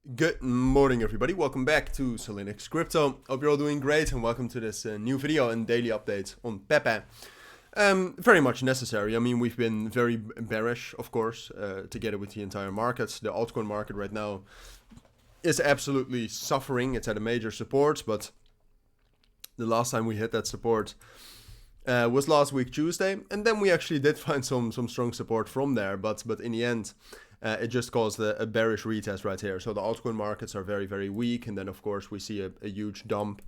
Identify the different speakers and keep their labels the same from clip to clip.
Speaker 1: Good morning, everybody. Welcome back to Cilinix Crypto. Hope you're all doing great and welcome to this new video and daily update on Pepe. Very much necessary. I mean, we've been very bearish, of course, together with the entire market. The altcoin market right now is absolutely suffering. It's at a major support, but the last time we hit that support was last week Tuesday, and then we actually did find some strong support from there, but in the end it just caused a bearish retest right here. So the altcoin markets are very, very weak, and then of course we see a huge dump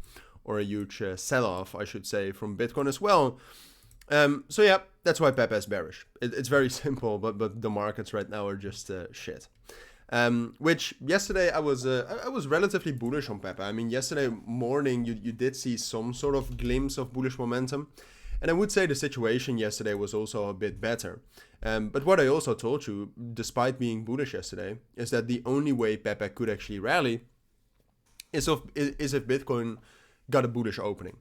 Speaker 1: or a huge sell-off, I should say, from Bitcoin as well. So yeah, that's why Pepe is bearish. It's very simple, but the markets right now are just shit. Which yesterday I was relatively bullish on Pepe. I mean, yesterday morning you did see some sort of glimpse of bullish momentum. And I would say the situation yesterday was also a bit better. But what I also told you, despite being bullish yesterday, is that the only way Pepe could actually rally is if Bitcoin got a bullish opening.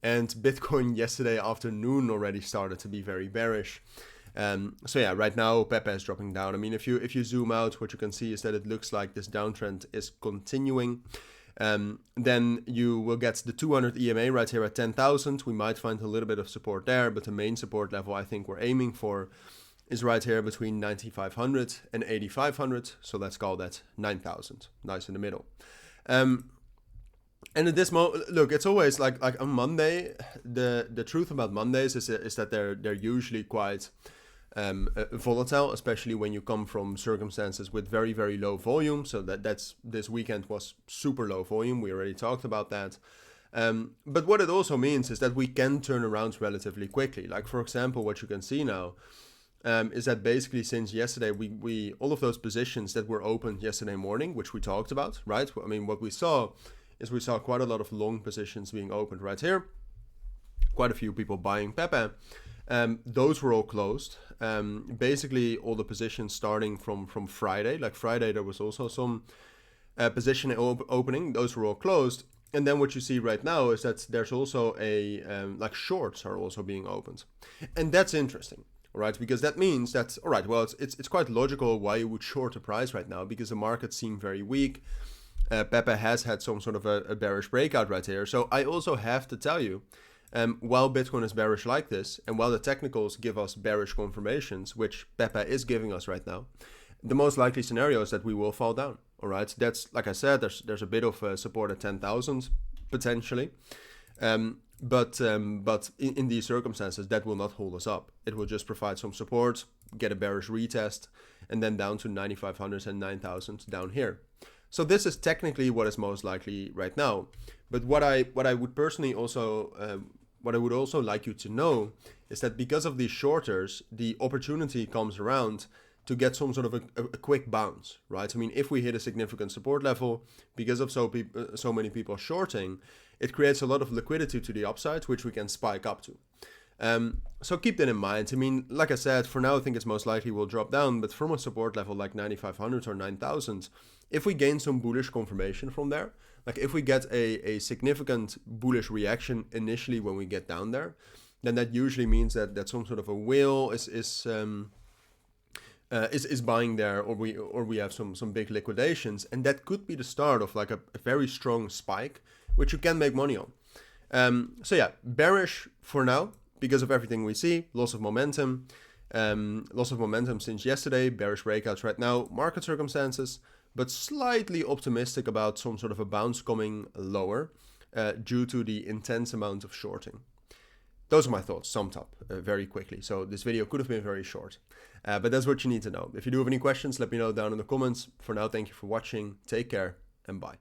Speaker 1: And Bitcoin yesterday afternoon already started to be very bearish. So yeah, right now Pepe is dropping down. I mean, if you zoom out, what you can see is that it looks like this downtrend is continuing. Then you will get the 200 EMA right here at 10,000. We might find a little bit of support there, but the main support level I think we're aiming for is right here between 9,500 and 8,500. So let's call that 9,000. Nice in the middle. And at this moment, look, it's always like on Monday. The truth about Mondays is that they're usually quite volatile, especially when you come from circumstances with very, very low volume. So this weekend was super low volume. We already talked about that. But what it also means is that we can turn around relatively quickly. Like, for example, what you can see now is that basically since yesterday, we all of those positions that were opened yesterday morning, which we talked about, right? I mean, what we saw is we saw quite a lot of long positions being opened right here. Quite a few people buying Pepe. Those were all closed. Basically all the positions starting from Friday. Like Friday there was also some position opening. Those were all closed. And then what you see right now is that there's also like shorts are also being opened. And that's interesting, right? Because that means that, all right, well, it's quite logical why you would short a price right now, because the markets seem very weak. Pepe has had some sort of a bearish breakout right here. So I also have to tell you, while Bitcoin is bearish like this, and while the technicals give us bearish confirmations, which Pepe is giving us right now, the most likely scenario is that we will fall down. All right, that's, like I said, there's a bit of support at 10,000 potentially, but in these circumstances that will not hold us up. It will just provide some support, get a bearish retest, and then down to 9,500 and 9,000 down here. So this is technically what is most likely right now. But what I would personally also what I would also like you to know is that because of these shorters, the opportunity comes around to get some sort of a quick bounce, right? I mean, if we hit a significant support level, because of so many people shorting, it creates a lot of liquidity to the upside, which we can spike up to. So keep that in mind. I mean, like I said, for now I think it's most likely will drop down, but from a support level like 9,500 or 9,000, if we gain some bullish confirmation from there, like if we get a significant bullish reaction initially when we get down there, then that usually means that some sort of a whale is buying there, or we have some big liquidations, and that could be the start of like a very strong spike, which you can make money on. So yeah, bearish for now because of everything we see, loss of momentum since yesterday, bearish breakouts right now, market circumstances, but slightly optimistic about some sort of a bounce coming lower due to the intense amount of shorting. Those are my thoughts summed up very quickly. So this video could have been very short, but that's what you need to know. If you do have any questions, let me know down in the comments. For now, thank you for watching. Take care and bye.